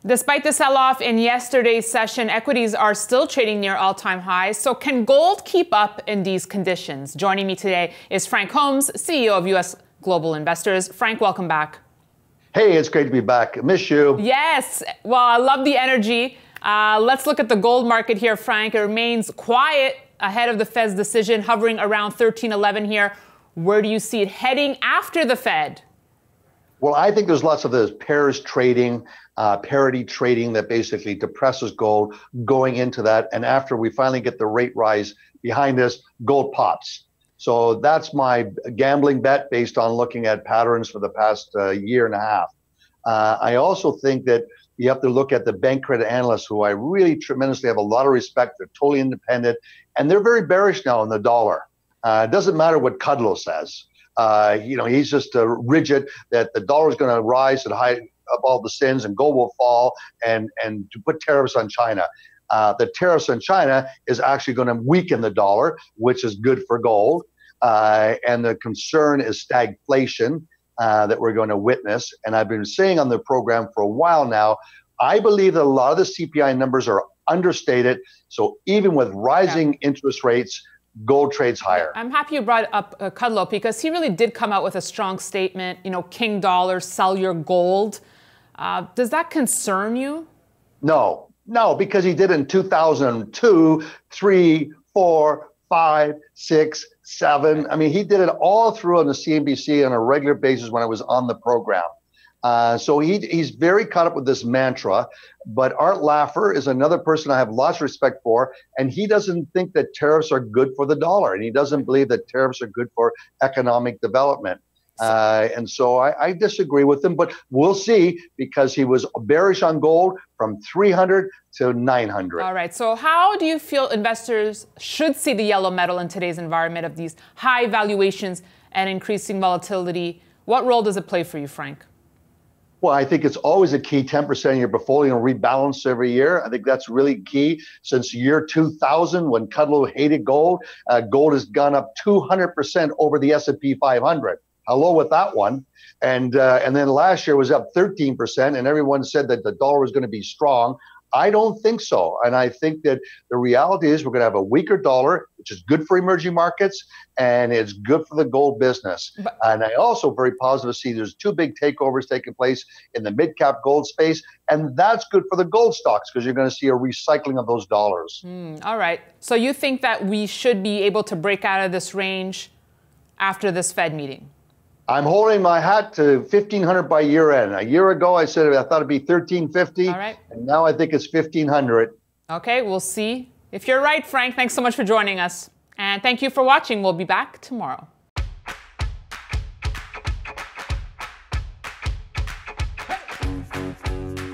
Despite the sell-off in yesterday's session, equities are still trading near all-time highs. So can gold keep up in these conditions? Joining me today is Frank Holmes, CEO of U.S. Global Investors. Frank, welcome back. Hey, it's great to be back. I miss you. Yes. Well, I love the energy. Let's look at the gold market here, Frank. It remains quiet ahead of the Fed's decision, hovering around 1311 here. Where do you see it heading after the Fed? Well, I think there's lots of this pairs trading, parity trading that basically depresses gold going into that. And after we finally get the rate rise behind us, gold pops. So that's my gambling bet based on looking at patterns for the past year and a half. I also think that you have to look at the Bank Credit Analyst, who I really tremendously have a lot of respect. They're totally independent, and they're very bearish now on the dollar. It doesn't matter what Kudlow says. He's just rigid that the dollar is going to rise to the height of all the sins and gold will fall, and to put tariffs on China. The tariffs on China is actually going to weaken the dollar, which is good for gold. And the concern is stagflation that we're going to witness. And I've been saying on the program for a while now, I believe that a lot of the CPI numbers are understated. So even with rising interest rates, gold trades higher. I'm happy you brought up Kudlow, because he really did come out with a strong statement, king dollar, sell your gold. Does that concern you? No, because he did it in 2002, 3, 4, 5, 6, 7. I mean, he did it all through on the CNBC on a regular basis when I was on the program. So he's very caught up with this mantra. But Art Laffer is another person I have lots of respect for, and he doesn't think that tariffs are good for the dollar, and he doesn't believe that tariffs are good for economic development. And so I disagree with him, but we'll see, because he was bearish on gold from 300 to 900. All right. So how do you feel investors should see the yellow metal in today's environment of these high valuations and increasing volatility? What role does it play for you, Frank? Well, I think it's always a key. 10% of your portfolio rebalance every year. I think that's really key. Since year 2000, when Kudlow hated gold, gold has gone up 200% over the S&P 500. Hello with that one. And then last year was up 13%, and everyone said that the dollar was going to be strong. I don't think so. And I think that the reality is we're going to have a weaker dollar, which is good for emerging markets, and it's good for the gold business. And I also very positive see there's 2 big takeovers taking place in the mid-cap gold space, and that's good for the gold stocks, because you're going to see a recycling of those dollars. All right. So you think that we should be able to break out of this range after this Fed meeting? I'm holding my hat to 1,500 by year end. A year ago, I said I thought it'd be 1,350. All right. And now I think it's 1,500. Okay, we'll see if you're right, Frank. Thanks so much for joining us. And thank you for watching. We'll be back tomorrow. Hey.